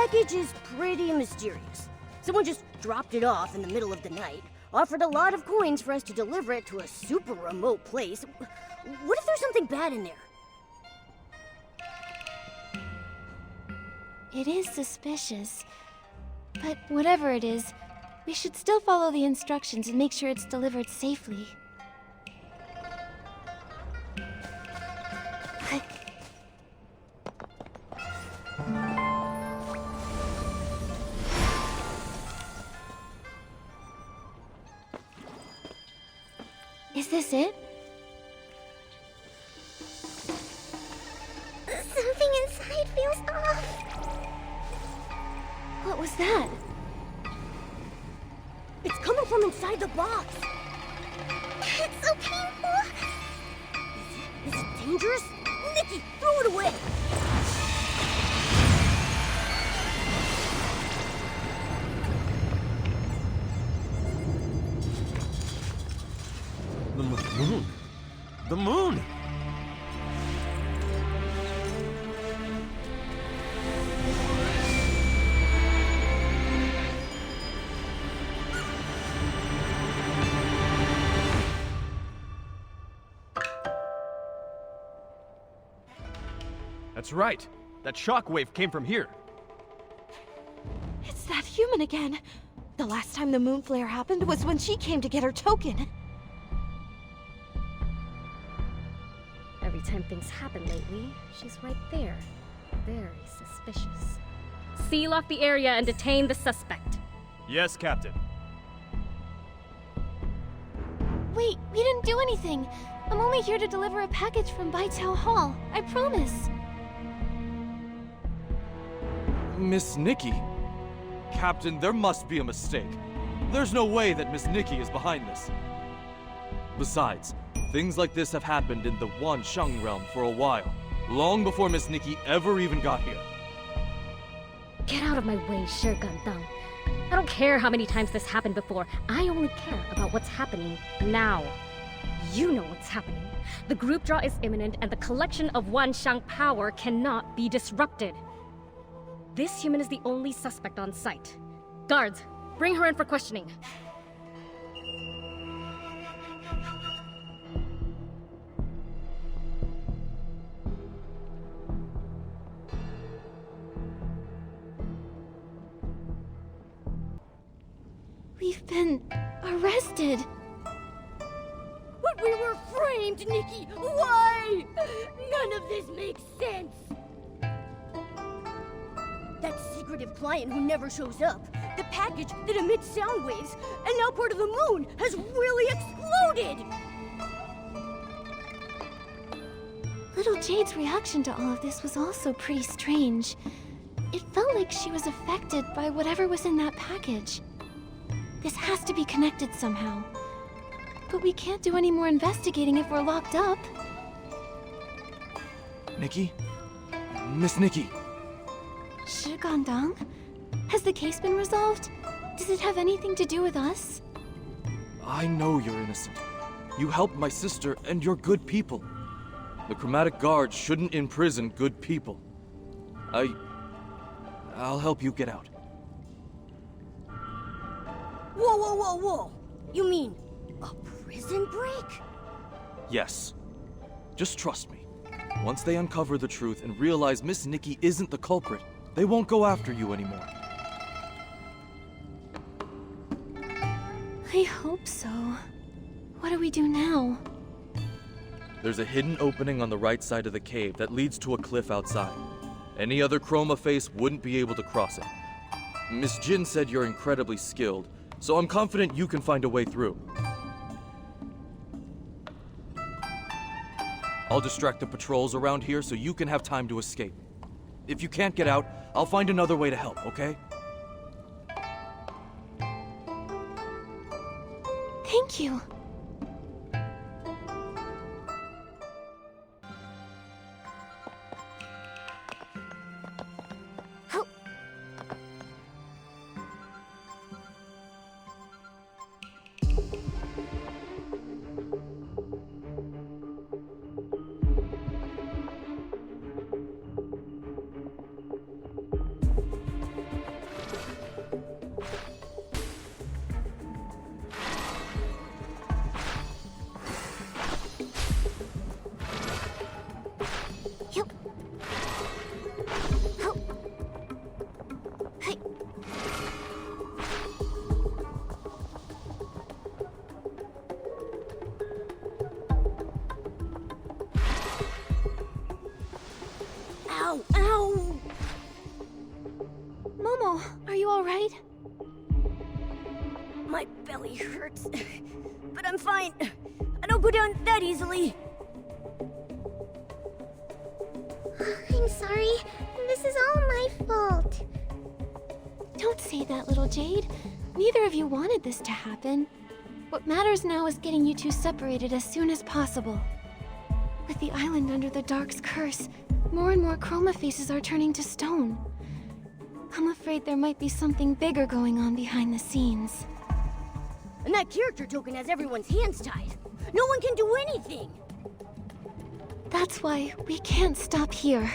package is pretty mysterious. Someone just dropped it off in the middle of the night, offered a lot of coins for us to deliver it to a super remote place. What if there's something bad in there? It is suspicious. But whatever it is, we should still follow the instructions and make sure it's delivered safely. Is this it? Something inside feels off. What was that? It's coming from inside the box. It's so painful. Is it dangerous? Nikki, throw it away! The moon! The moon! That's right. That shockwave came from here. It's that human again. The last time the moon flare happened was when she came to get her token. Every time things happen lately, she's right there. Very suspicious. Seal off the area and detain the suspect. Yes, Captain. Wait, we didn't do anything. I'm only here to deliver a package from Baitao Hall. I promise. Miss Nikki? Captain, there must be a mistake. There's no way that Miss Nikki is behind this. Besides, things like this have happened in the Wanxiang realm for a while, long before Miss Nikki ever even got here. Get out of my way, Ch1-3. I don't care how many times this happened before. I only care about what's happening now. You know what's happening. The group draw is imminent and the collection of Wanxiang power cannot be disrupted. This human is the only suspect on site. Guards, bring her in for questioning. We've been arrested. But we were framed, Nikki! Why? None of this makes sense! That secretive client who never shows up, the package that emits sound waves, and now part of the moon has really exploded! Little Jade's reaction to all of this was also pretty strange. It felt like she was affected by whatever was in that package. This has to be connected somehow. But we can't do any more investigating if we're locked up. Nikki? Miss Nikki? Ch1-3? Has the case been resolved? Does it have anything to do with us? I know you're innocent. You helped my sister, and you're good people. The Chromatic Guard shouldn't imprison good people. I'll help you get out. Whoa, whoa, whoa, whoa! You mean a prison break? Yes. Just trust me. Once they uncover the truth and realize Miss Nikki isn't the culprit, they won't go after you anymore. I hope so. What do we do now? There's a hidden opening on the right side of the cave that leads to a cliff outside. Any other Chroma face wouldn't be able to cross it. Miss Jin said you're incredibly skilled, so I'm confident you can find a way through. I'll distract the patrols around here so you can have time to escape. If you can't get out, I'll find another way to help, okay? Thank you. belly hurts. But I'm fine. I don't go down that easily. I'm sorry. This is all my fault. Don't say that, little Jade. Neither of you wanted this to happen. What matters now is getting you two separated as soon as possible. With the island under the Dark's curse, more and more Chroma faces are turning to stone. I'm afraid there might be something bigger going on behind the scenes. And that character token has everyone's hands tied. No one can do anything. That's why we can't stop here.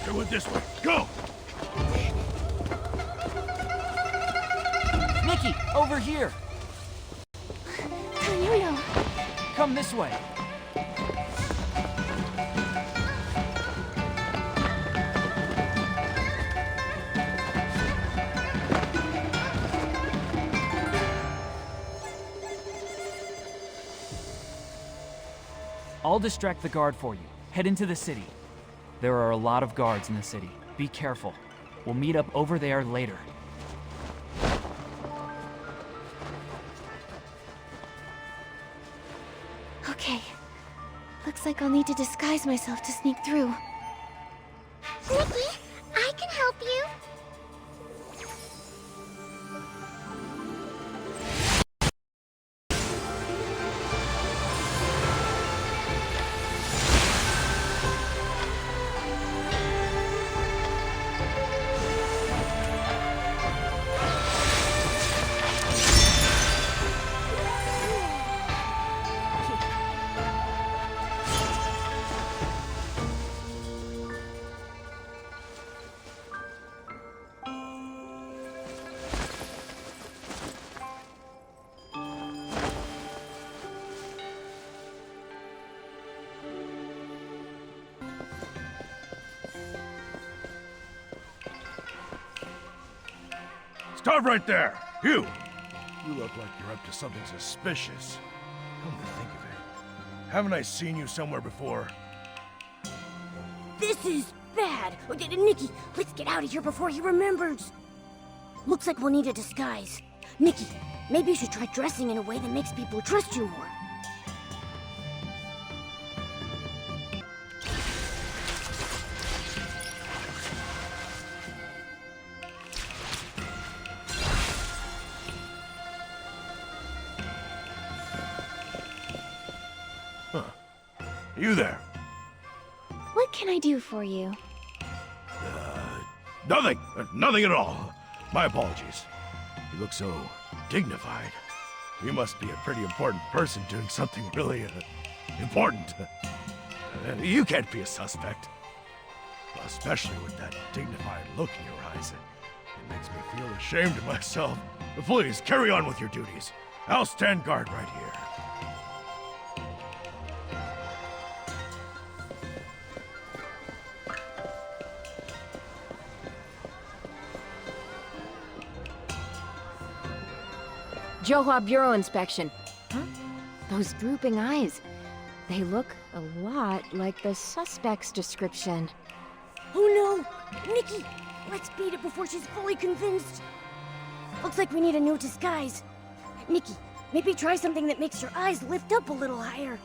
Do it this way. Go! Nikki, over here! Cornelio! Come this way. I'll distract the guard for you. Head into the city. There are a lot of guards in the city. Be careful. We'll meet up over there later. Okay. Looks like I'll need to disguise myself to sneak through. Nikki, I can help you. Stop right there! You! You look like you're up to something suspicious. Come to think of it. Haven't I seen you somewhere before? This is bad. Nikki, let's get out of here before he remembers. Looks like we'll need a disguise. Nikki, maybe you should try dressing in a way that makes people trust you more. You there? What can I do for you? Nothing! Nothing at all. My apologies. You look so dignified. You must be a pretty important person doing something really important. You can't be a suspect. Especially with that dignified look in your eyes. It makes me feel ashamed of myself. But please, carry on with your duties. I'll stand guard right here. Johua Bureau inspection. Huh? Those drooping eyes. They look a lot like the suspect's description. Oh no! Nikki! Let's beat it before she's fully convinced. Looks like we need a new disguise. Nikki, maybe try something that makes your eyes lift up a little higher.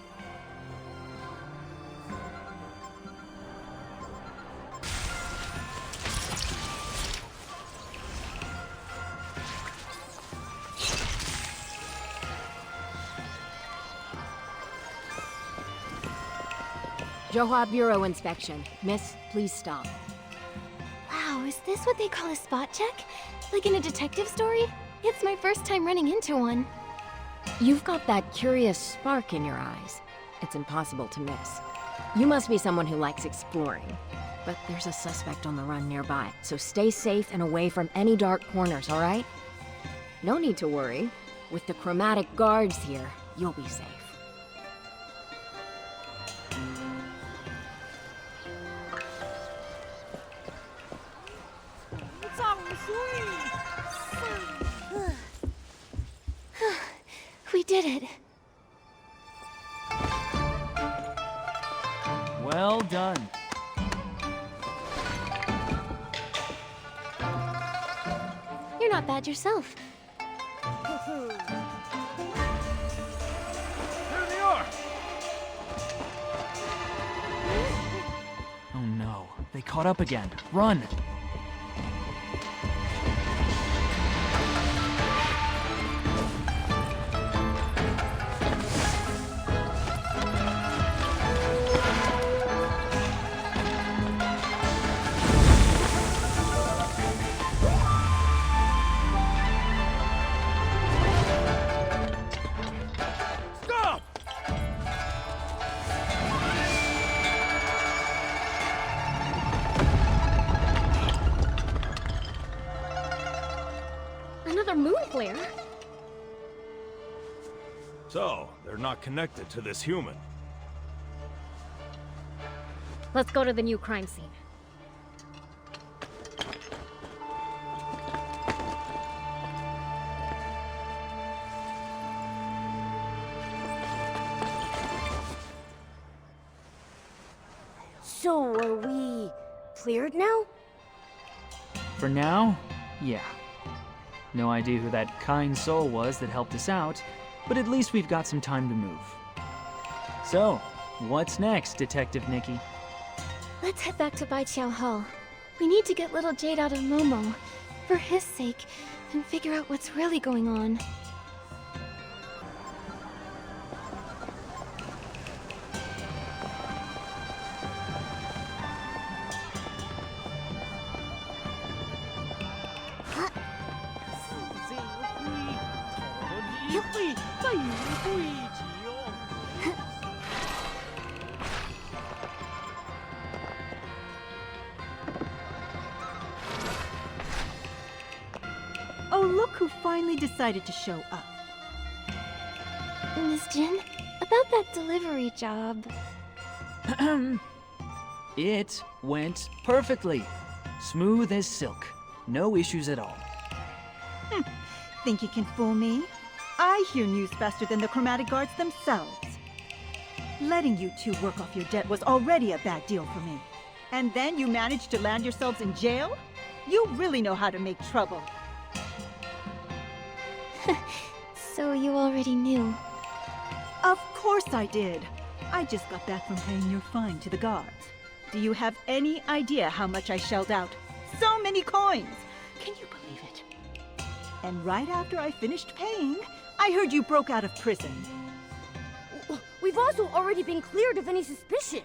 Johua Bureau inspection. Miss, please stop. Wow, is this what they call a spot check? Like in a detective story? It's my first time running into one. You've got that curious spark in your eyes. It's impossible to miss. You must be someone who likes exploring. But there's a suspect on the run nearby, so stay safe and away from any dark corners, all right? No need to worry. With the Chromatic guards here, you'll be safe. We did it. Well done. You're not bad yourself. There they are! Oh no, they caught up again. Run! Another moon flare? So, they're not connected to this human. Let's go to the new crime scene. So, are we cleared now? For now, yeah. No idea who that kind soul was that helped us out, but at least we've got some time to move. So, what's next, Detective Nikki? Let's head back to Baiqiao Hall. We need to get little Jade out of Momo, for his sake, and figure out what's really going on. Oh, look who finally decided to show up. Miss Jin, about that delivery job. It went perfectly. Smooth as silk. No issues at all. Think you can fool me? I hear news faster than the Chromatic guards themselves. Letting you two work off your debt was already a bad deal for me. And then you managed to land yourselves in jail? You really know how to make trouble. So you already knew. Of course I did. I just got back from paying your fine to the guards. Do you have any idea how much I shelled out? So many coins! Can you believe it? And right after I finished paying, I heard you broke out of prison. We've also already been cleared of any suspicion.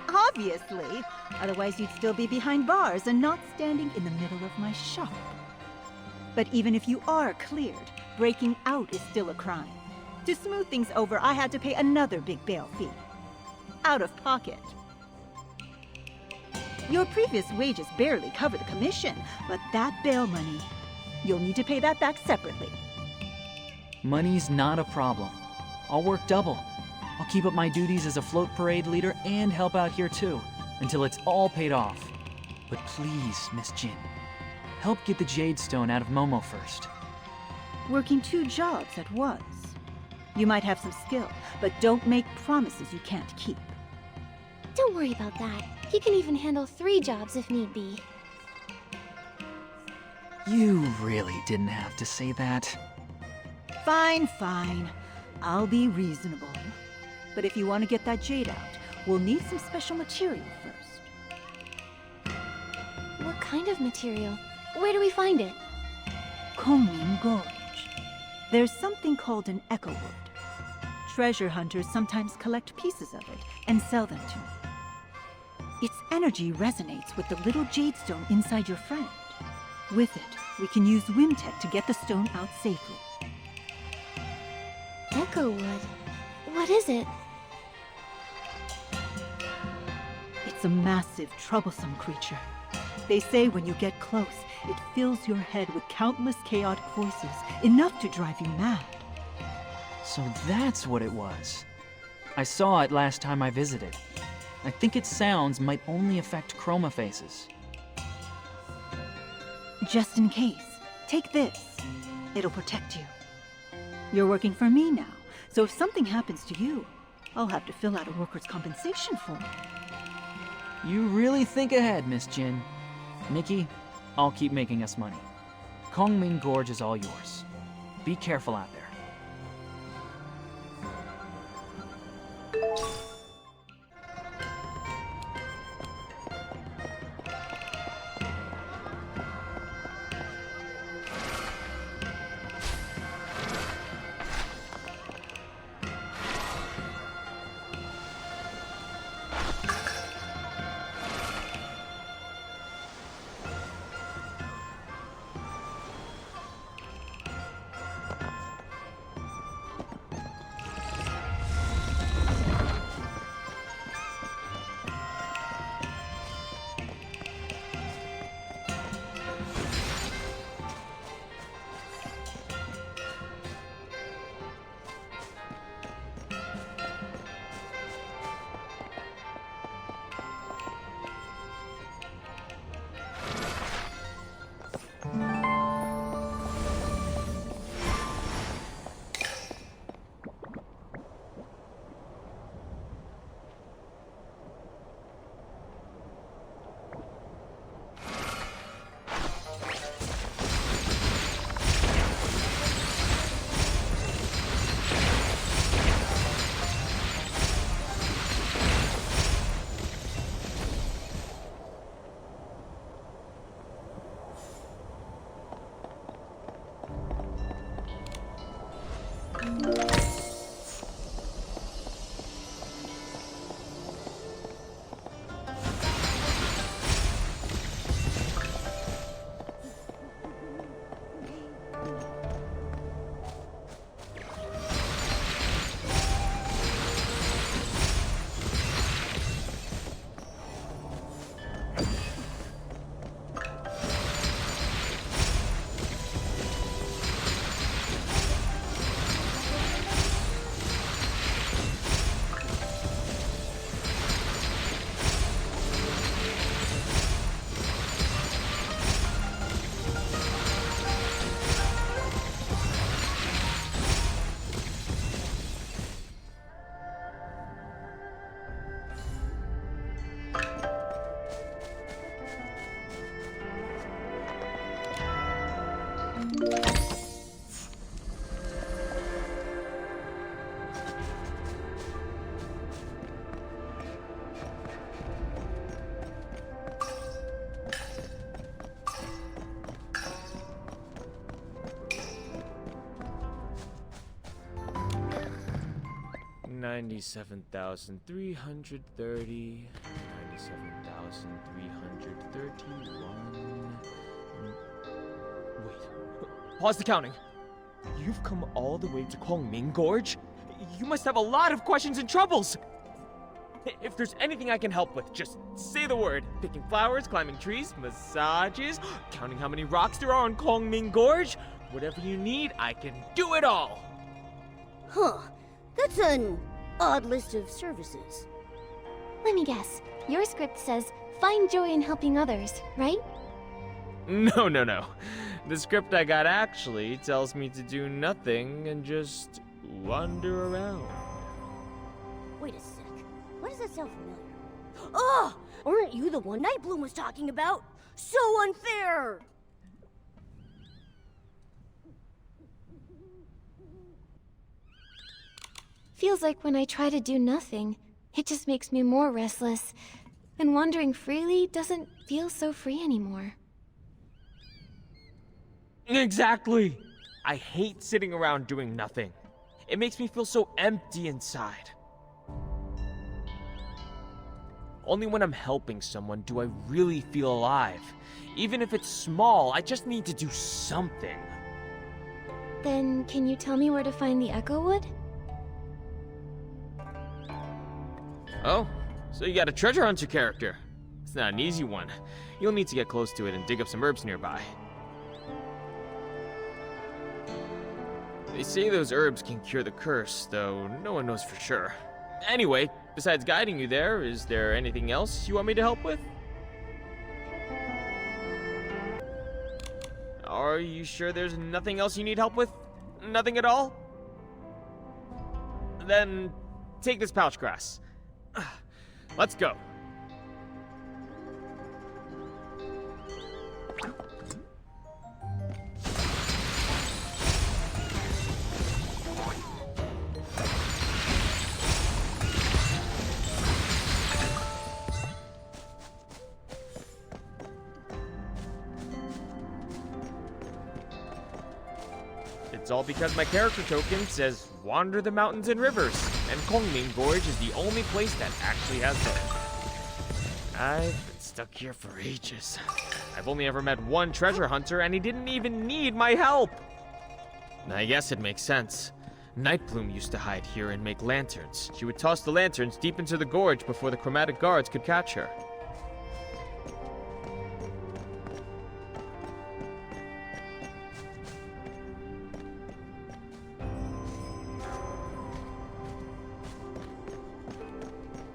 Obviously. Otherwise you'd still be behind bars and not standing in the middle of my shop. But even if you are cleared, breaking out is still a crime. To smooth things over, I had to pay another big bail fee. Out of pocket. Your previous wages barely cover the commission, but that bail money, you'll need to pay that back separately. Money's not a problem. I'll work double. I'll keep up my duties as a float parade leader and help out here too, until it's all paid off. But please, Miss Jin, help get the Jade Stone out of Momo first. Working 2 jobs at once. You might have some skill, but don't make promises you can't keep. Don't worry about that. He can even handle 3 jobs if need be. You really didn't have to say that. Fine, fine. I'll be reasonable. But if you want to get that jade out, we'll need some special material first. What kind of material? Where do we find it? Kongming Gorge. There's something called an echo wood. Treasure hunters sometimes collect pieces of it and sell them to me. Its energy resonates with the little jade stone inside your friend. With it, we can use Whimtech to get the stone out safely. Echo wood. What is it? It's a massive, troublesome creature. They say when you get close, it fills your head with countless chaotic voices, enough to drive you mad. So that's what it was. I saw it last time I visited. I think its sounds might only affect chroma faces. Just in case, take this. It'll protect you. You're working for me now, so if something happens to you, I'll have to fill out a workers' compensation form. You really think ahead, Miss Jin. Nikki, I'll keep making us money. Kongming Gorge is all yours. Be careful out there. $97,330, 97,331. Wait, pause the counting. You've come all the way to Kongming Gorge? You must have a lot of questions and troubles. If there's anything I can help with, just say the word. Picking flowers, climbing trees, massages, counting how many rocks there are on Kongming Gorge. Whatever you need, I can do it all. Huh. That's an odd list of services. Let me guess. Your script says, find joy in helping others, right? No. The script I got actually tells me to do nothing and just wander around. Wait a sec. Why does that sound familiar? Oh! Aren't you the one Nightbloom was talking about? So unfair! Feels like when I try to do nothing, it just makes me more restless. And wandering freely doesn't feel so free anymore. Exactly! I hate sitting around doing nothing. It makes me feel so empty inside. Only when I'm helping someone do I really feel alive. Even if it's small, I just need to do something. Then, can you tell me where to find the Echo Wood? Oh, so you got a treasure hunter character. It's not an easy one. You'll need to get close to it and dig up some herbs nearby. They say those herbs can cure the curse, though no one knows for sure. Anyway, besides guiding you there, is there anything else you want me to help with? Are you sure there's nothing else you need help with? Nothing at all? Then take this pouch grass. Let's go. It's all because my character token says wander the mountains and rivers, and Chromatic Gorge is the only place that actually has them. I've been stuck here for ages. I've only ever met one treasure hunter, and he didn't even need my help. I guess it makes sense. Nightbloom used to hide here and make lanterns. She would toss the lanterns deep into the gorge before the Chromatic guards could catch her.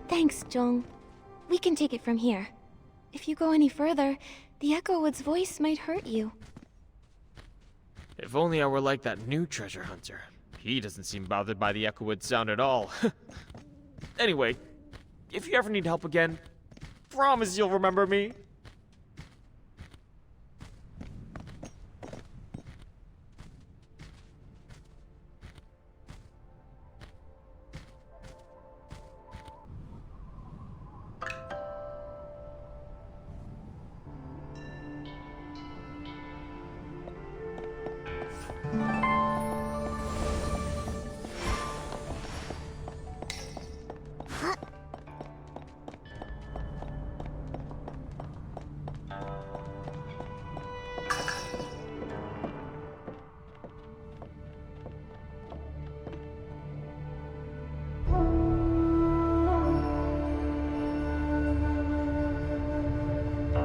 Thanks, Jong. We can take it from here. If you go any further, the Echo Wood's voice might hurt you. If only I were like that new treasure hunter. He doesn't seem bothered by the Echo Wood sound at all. Anyway, if you ever need help again, promise you'll remember me.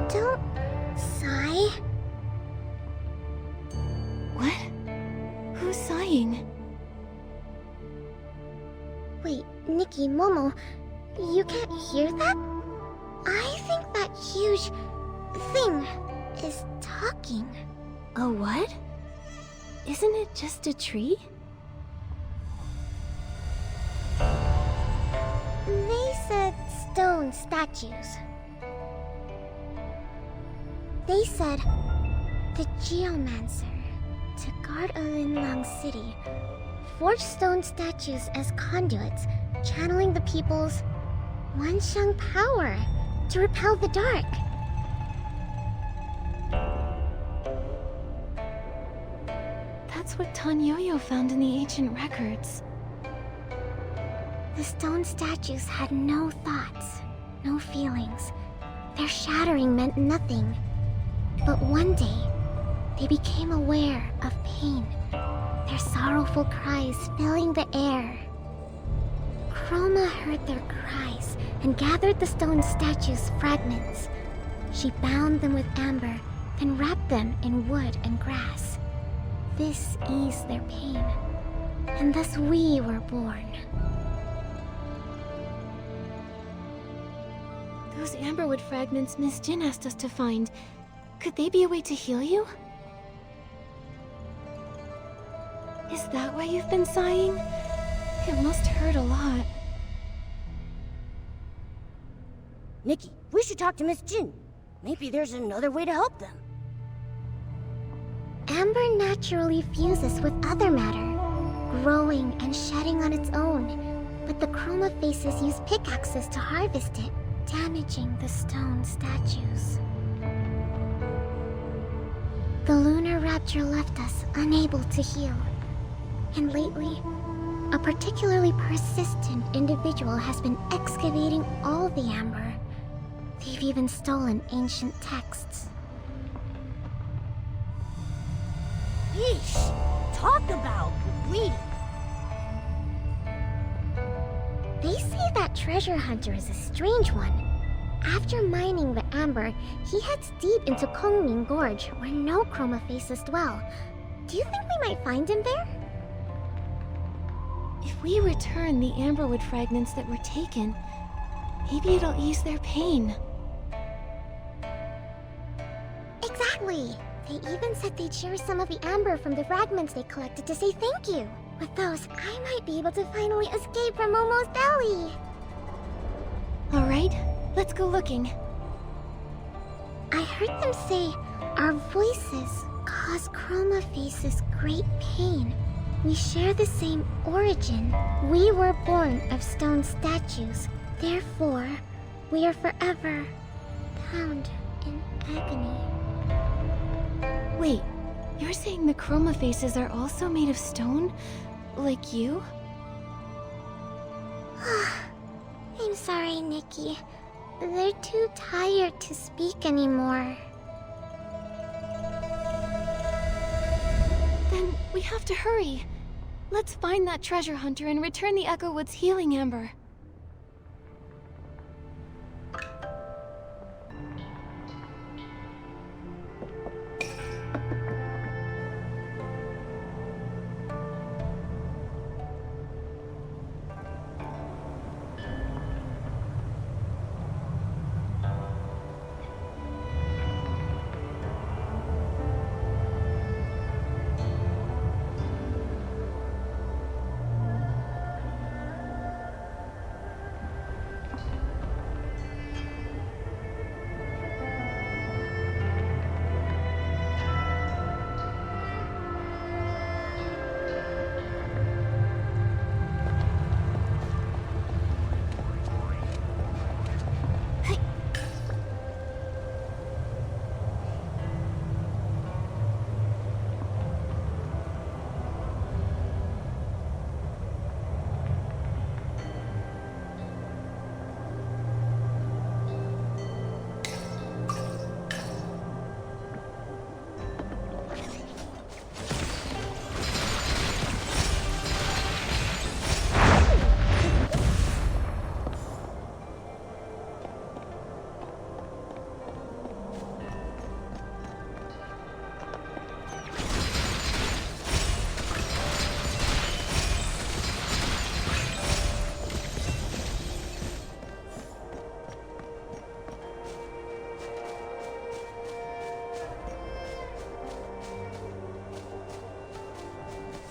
Don't sigh. What? Who's sighing? Wait, Nikki, Momo, you can't hear that? I think that huge thing is talking. A what? Isn't it just a tree? They said stone statues. They said the Geomancer, to guard Linlang City, forged stone statues as conduits, channeling the people's Wanxiang power to repel the dark. That's what Tan Yo-Yo found in the ancient records. The stone statues had no thoughts, no feelings. Their shattering meant nothing. But one day, they became aware of pain, their sorrowful cries filling the air. Chroma heard their cries and gathered the stone statues' fragments. She bound them with amber, then wrapped them in wood and grass. This eased their pain, and thus we were born. Those amberwood fragments Miss Jin asked us to find, could they be a way to heal you? Is that why you've been sighing? It must hurt a lot. Nikki, we should talk to Miss Jin. Maybe there's another way to help them. Amber naturally fuses with other matter, growing and shedding on its own. But the Chroma faces use pickaxes to harvest it, damaging the stone statues. The lunar rapture left us unable to heal. And lately, A particularly persistent individual has been excavating all the amber. They've even stolen ancient texts. Yeesh! Talk about greedy! They say that treasure hunter is a strange one. After mining the amber, he heads deep into Kongming Gorge, where no chroma faces dwell. Do you think we might find him there? If we return the amberwood fragments that were taken, maybe it'll ease their pain. Exactly! They even said they'd share some of the amber from the fragments they collected to say thank you. With those, I might be able to finally escape from Momo's belly! Alright, let's go looking. I heard them say our voices cause chroma faces great pain. We share the same origin. We were born of stone statues. Therefore, we are forever bound in agony. Wait, you're saying the chroma faces are also made of stone? Like you? I'm sorry, Nikki. They're too tired to speak anymore. Then we have to hurry. Let's find that treasure hunter and return the Echo Wood's healing amber.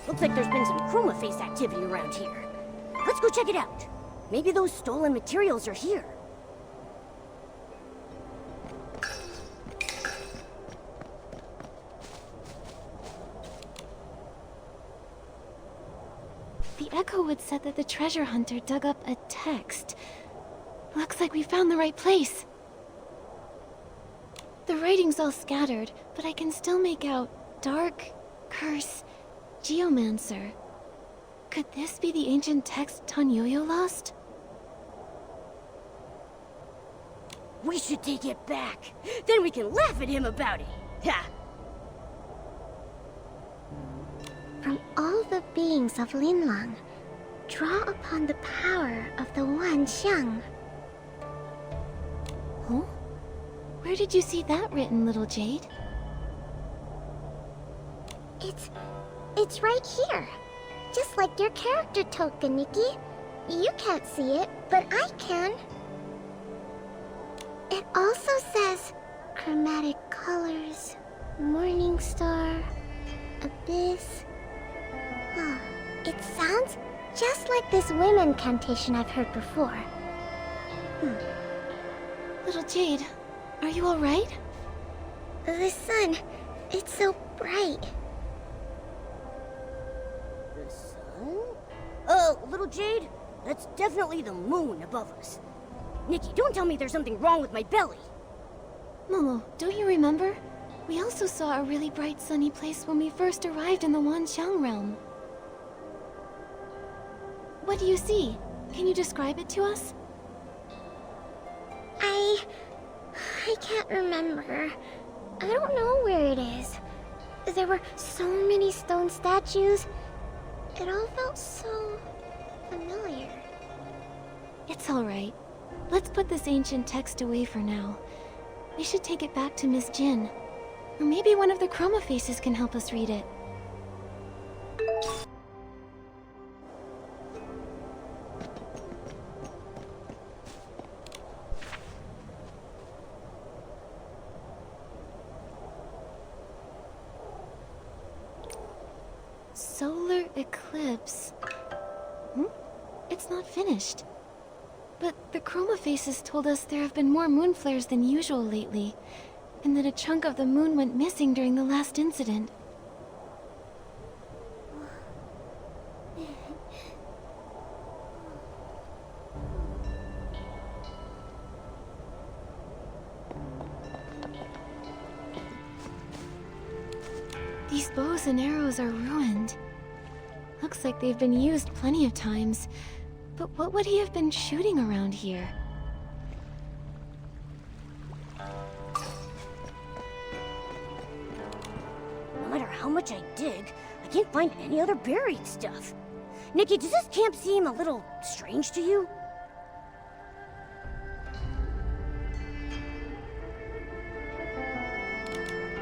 Looks like there's been some chroma face activity around here. Let's go check it out. Maybe those stolen materials are here. The Echo Wood said that the treasure hunter dug up a text. Looks like we found the right place. The writing's all scattered, but I can still make out Dark, Curse, Geomancer. Could this be the ancient text Tanyoyo lost? We should take it back. Then we can laugh at him about it. Ha! From all the beings of Linlang, draw upon the power of the Wanxiang. Huh? Where did you see that written, little Jade? It's right here. Just like your character token, Nikki. You can't see it, but I can. It also says chromatic colors, morning star, abyss. Oh, it sounds just like this whim incantation I've heard before. Little Jade, are you alright? The sun, it's so bright. The sun? Little Jade, that's definitely the moon above us. Nikki, don't tell me there's something wrong with my belly. Momo, don't you remember? We also saw a really bright sunny place when we first arrived in the Wanxiang realm. What do you see? Can you describe it to us? I can't remember. I don't know where it is. There were so many stone statues. It all felt so familiar. It's alright. Let's put this ancient text away for now. We should take it back to Miss Jin. Or maybe one of the Chroma Faces can help us read it. Solar eclipse. It's not finished. But the Chroma Faces told us there have been more moon flares than usual lately, and that a chunk of the moon went missing during the last incident. These bows and arrows are ruined. Looks like they've been used plenty of times. But what would he have been shooting around here? No matter how much I dig, I can't find any other buried stuff. Nikki, does this camp seem a little strange to you?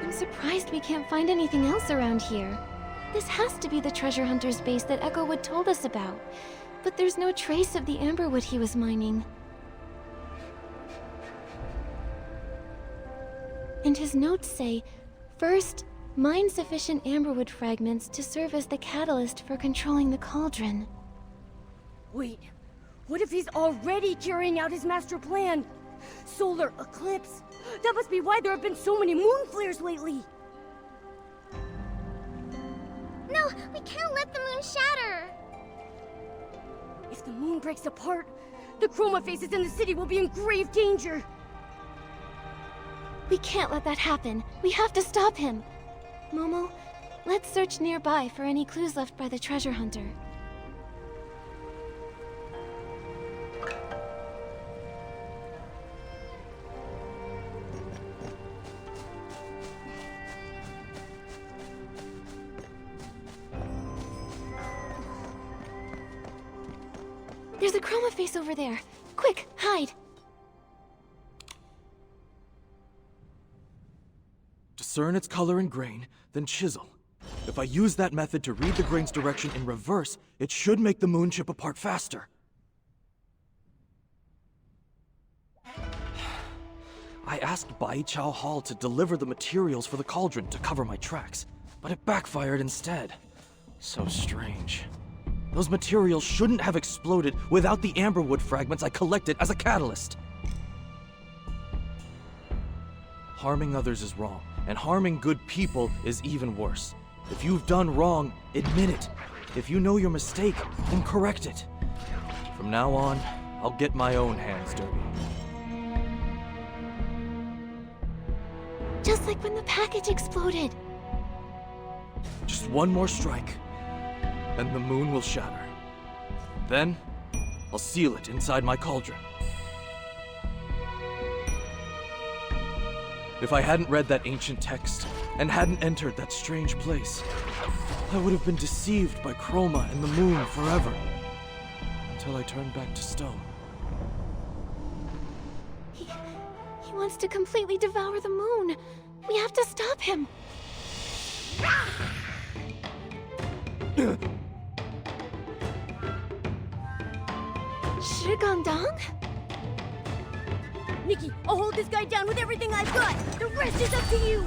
I'm surprised we can't find anything else around here. This has to be the treasure hunter's base that Echowood told us about. But there's no trace of the amberwood he was mining. And his notes say, first, mine sufficient amberwood fragments to serve as the catalyst for controlling the cauldron. Wait, what if he's already carrying out his master plan? Solar eclipse? That must be why there have been so many moon flares lately. No, we can't let the moon shatter. If the moon breaks apart, the Chroma Faces in the city will be in grave danger. We can't let that happen. We have to stop him. Momo, let's search nearby for any clues left by the treasure hunter. There's a Chroma Face over there. Quick, hide! Discern its color and grain, then chisel. If I use that method to read the grain's direction in reverse, it should make the moon chip apart faster. I asked Bai Chao Hall to deliver the materials for the cauldron to cover my tracks, but it backfired instead. So strange. Those materials shouldn't have exploded without the amberwood fragments I collected as a catalyst. Harming others is wrong, and harming good people is even worse. If you've done wrong, admit it. If you know your mistake, then correct it. From now on, I'll get my own hands dirty. Just like when the package exploded. Just one more strike, and the moon will shatter. Then, I'll seal it inside my cauldron. If I hadn't read that ancient text, and hadn't entered that strange place, I would have been deceived by Chroma and the moon forever. Until I turned back to stone. He wants to completely devour the moon. We have to stop him. Shigandang? Nikki, I'll hold this guy down with everything I've got. The rest is up to you.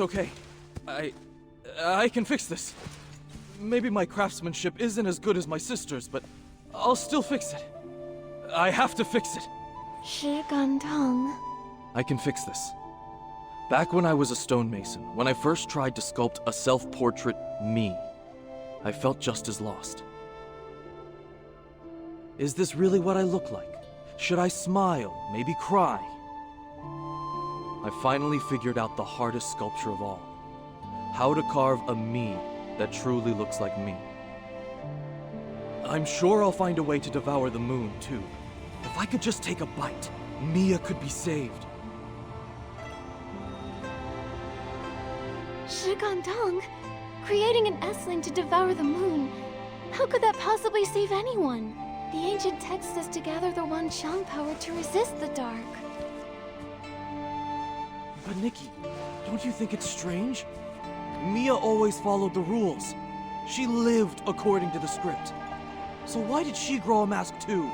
It's okay. I can fix this. Maybe my craftsmanship isn't as good as my sister's, but I'll still fix it. I have to fix it. 石敢当. I can fix this. Back when I was a stonemason, when I first tried to sculpt a self-portrait me, I felt just as lost. Is this really what I look like? Should I smile, maybe cry? I finally figured out the hardest sculpture of all. How to carve a me that truly looks like me. I'm sure I'll find a way to devour the moon, too. If I could just take a bite, Mia could be saved. 石敢当? Creating an S-Ling to devour the moon. How could that possibly save anyone? The ancient text is to gather the Wanxiang power to resist the dark. But Nikki, don't you think it's strange? Mia always followed the rules. She lived according to the script. So why did she grow a mask too?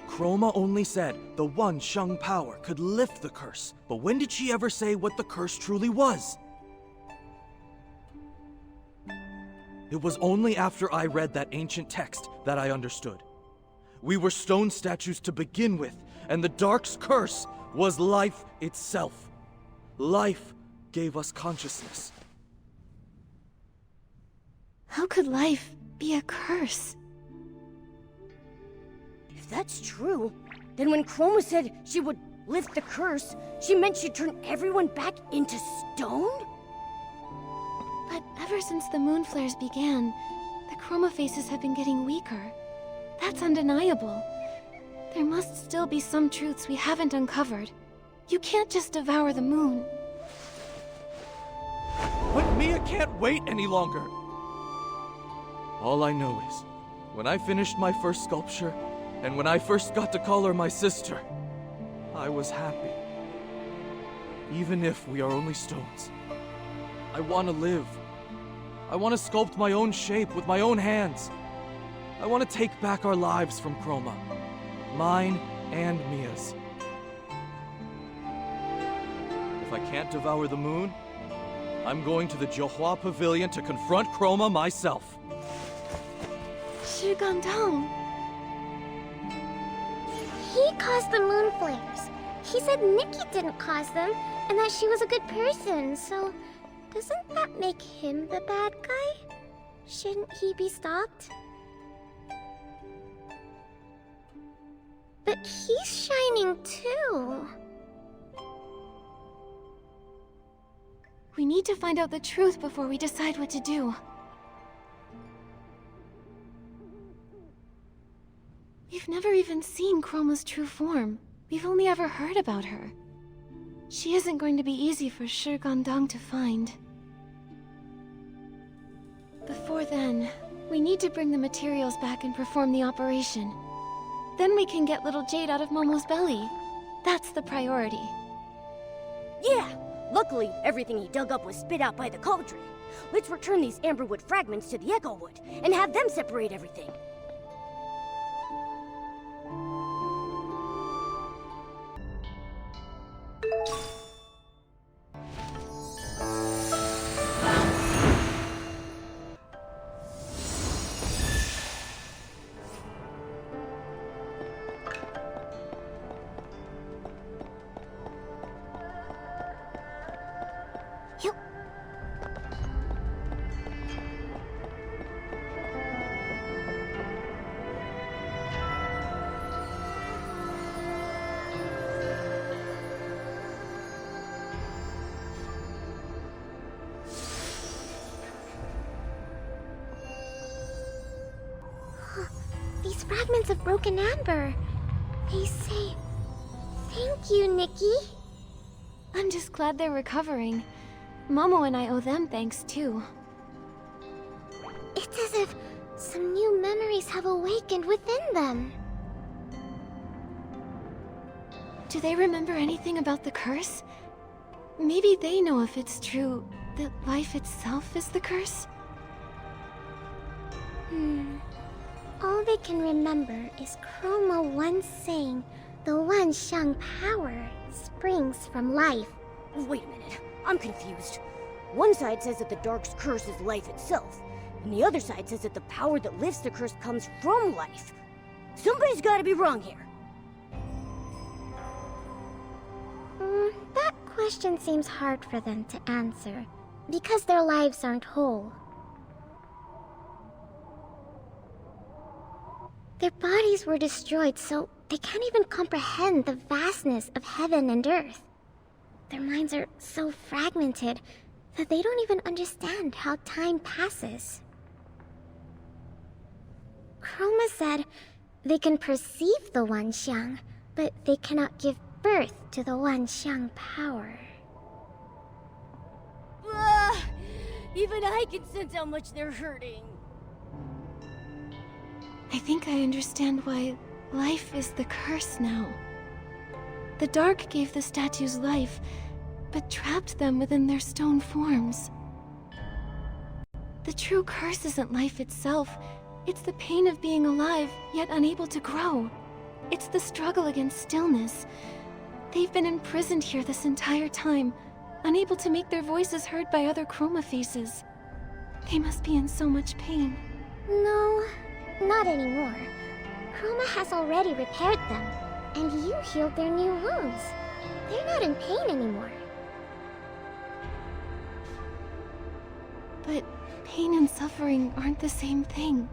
Chroma only said the Wanxiang power could lift the curse, but when did she ever say what the curse truly was? It was only after I read that ancient text that I understood. We were stone statues to begin with, and the Dark's curse was life itself. Life gave us consciousness. How could life be a curse? If that's true, then when Chroma said she would lift the curse, she meant she'd turn everyone back into stone? But ever since the moon flares began, the Chroma faces have been getting weaker. That's undeniable. There must still be some truths we haven't uncovered. You can't just devour the moon. But Mia can't wait any longer. All I know is, when I finished my first sculpture, and when I first got to call her my sister, I was happy. Even if we are only stones. I want to live. I want to sculpt my own shape with my own hands. I want to take back our lives from Chroma. Mine and Mia's. If I can't devour the moon, I'm going to the Johua Pavilion to confront Chroma myself. 石敢当. He caused the moon flares. He said Nikki didn't cause them, and that she was a good person, so... Doesn't that make him the bad guy? Shouldn't he be stopped? But he's shining too. We need to find out the truth before we decide what to do. We've never even seen Chroma's true form. We've only ever heard about her. She isn't going to be easy for Shi Gandang to find. Before then, we need to bring the materials back and perform the operation. Then we can get little Jade out of Momo's belly. That's the priority. Yeah! Luckily, everything he dug up was spit out by the cauldron. Let's return these amberwood fragments to the Echo Wood, and have them separate everything. These fragments of broken amber. They say, thank you, Nikki. I'm just glad they're recovering. Momo and I owe them thanks too. It's as if some new memories have awakened within them. Do they remember anything about the curse? Maybe they know if it's true that life itself is the curse? All they can remember is Chroma once saying the Wanxiang power springs from life. Wait a minute. I'm confused. One side says that the Dark's curse is life itself, and the other side says that the power that lifts the curse comes from life. Somebody's gotta be wrong here. That question seems hard for them to answer, because their lives aren't whole. Their bodies were destroyed, so they can't even comprehend the vastness of heaven and earth. Their minds are so fragmented that they don't even understand how time passes. Chroma said they can perceive the Wanxiang, but they cannot give birth to the Wanxiang power. Even I can sense how much they're hurting. I think I understand why life is the curse now. The Dark gave the statues life, but trapped them within their stone forms. The true curse isn't life itself. It's the pain of being alive, yet unable to grow. It's the struggle against stillness. They've been imprisoned here this entire time, unable to make their voices heard by other Chroma faces. They must be in so much pain. No, not anymore. Chroma has already repaired them, and you healed their new wounds. They're not in pain anymore. But pain and suffering aren't the same thing.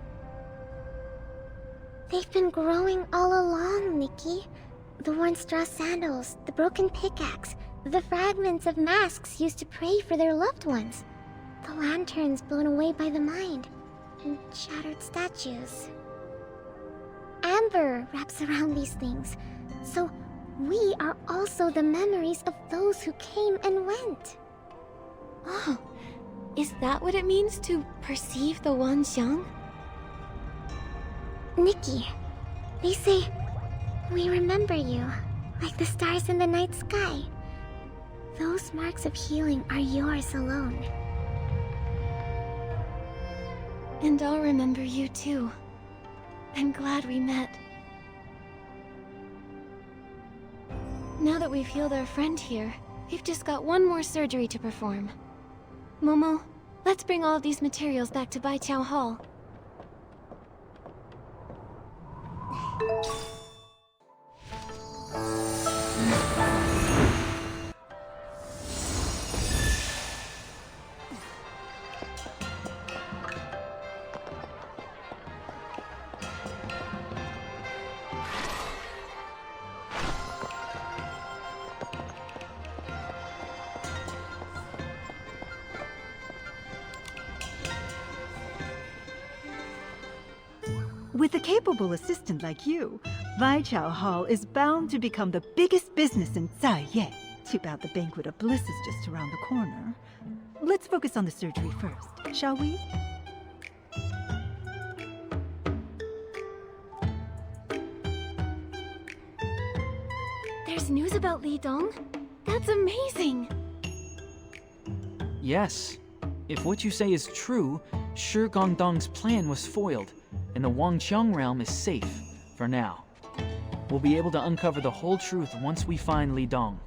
They've been growing all along, Nikki. The worn straw sandals, the broken pickaxe, the fragments of masks used to pray for their loved ones, the lanterns blown away by the mind, and shattered statues. Amber wraps around these things, so we are also the memories of those who came and went. Oh, is that what it means to perceive the Wanxiang? Nikki, they say, we remember you, like the stars in the night sky. Those marks of healing are yours alone. And I'll remember you too. I'm glad we met. Now that we've healed our friend here, we've just got one more surgery to perform. Momo, let's bring all of these materials back to Baiqiao Hall. With a capable assistant like you, Baiqiao Hall is bound to become the biggest business in Zaiye. Too bad the Banquet of Bliss is just around the corner. Let's focus on the surgery first, shall we? There's news about Li Dong? That's amazing! Yes. If what you say is true, Shi Gongdong's plan was foiled, and the Wanxiang realm is safe, for now. We'll be able to uncover the whole truth once we find Li Dong.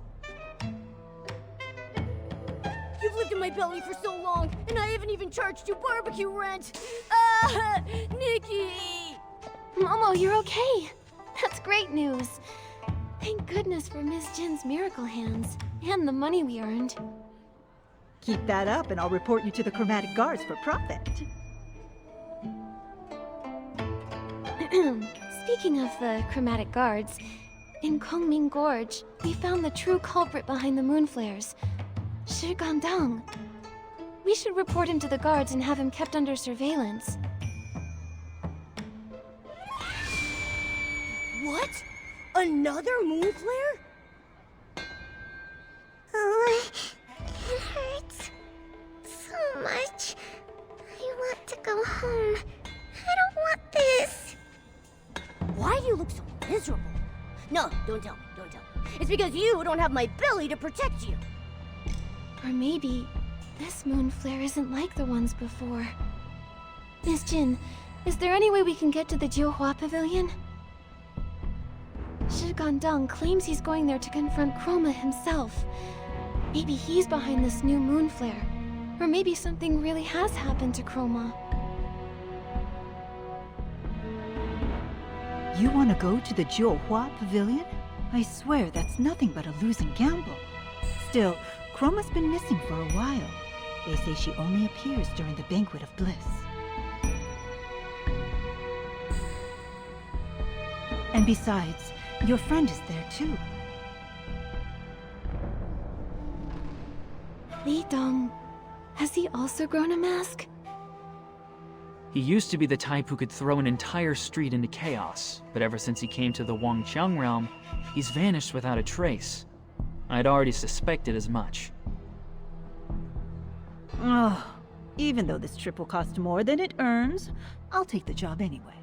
You've lived in my belly for so long, and I haven't even charged you barbecue rent! Nikki! Momo, you're okay! That's great news! Thank goodness for Miss Jin's miracle hands, and the money we earned. Keep that up and I'll report you to the Chromatic Guards for profit. Speaking of the Chromatic Guards, in Kongming Gorge, we found the true culprit behind the moon flares, Shi Gongdong. We should report him to the guards and have him kept under surveillance. What? Another moon flare? Oh, it hurts so much. I want to go home. I don't want this. Why do you look so miserable? No, don't tell me, don't tell me. It's because you don't have my belly to protect you. Or maybe this moon flare isn't like the ones before. Miss Jin, is there any way we can get to the Jiuhua Pavilion? Shi Gongdong claims he's going there to confront Chroma himself. Maybe he's behind this new moon flare. Or maybe something really has happened to Chroma. You want to go to the Ch1-3 pavilion? I swear that's nothing but a losing gamble. Still, Chroma's been missing for a while. They say she only appears during the Banquet of Bliss. And besides, your friend is there too. Li Dong, has he also grown a mask? He used to be the type who could throw an entire street into chaos, but ever since he came to the Wanxiang realm, he's vanished without a trace. I'd already suspected as much. Oh, even though this trip will cost more than it earns, I'll take the job anyway.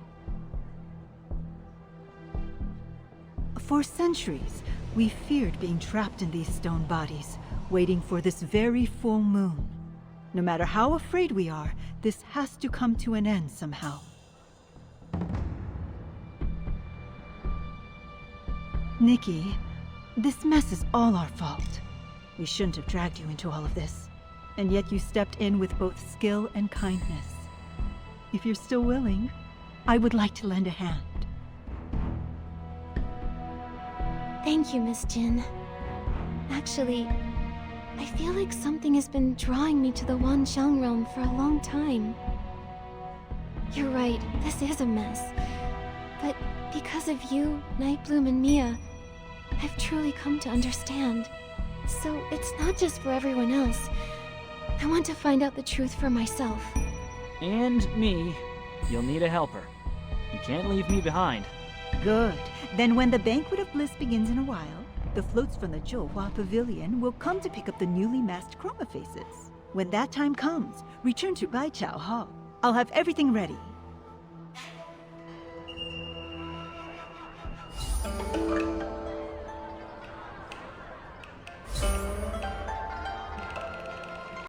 For centuries, we feared being trapped in these stone bodies, waiting for this very full moon. No matter how afraid we are, this has to come to an end somehow. Nikki, this mess is all our fault. We shouldn't have dragged you into all of this. And yet you stepped in with both skill and kindness. If you're still willing, I would like to lend a hand. Thank you, Miss Jin. Actually, I feel like something has been drawing me to the Wanxiang realm for a long time. You're right, this is a mess. But because of you, Nightbloom, and Mia, I've truly come to understand. So it's not just for everyone else. I want to find out the truth for myself. And me. You'll need a helper. You can't leave me behind. Good. Then when the Banquet of Bliss begins in a while, the floats from the Ch1-3 pavilion will come to pick up the newly masked Chroma faces. When that time comes, return to Baichao Hall. I'll have everything ready.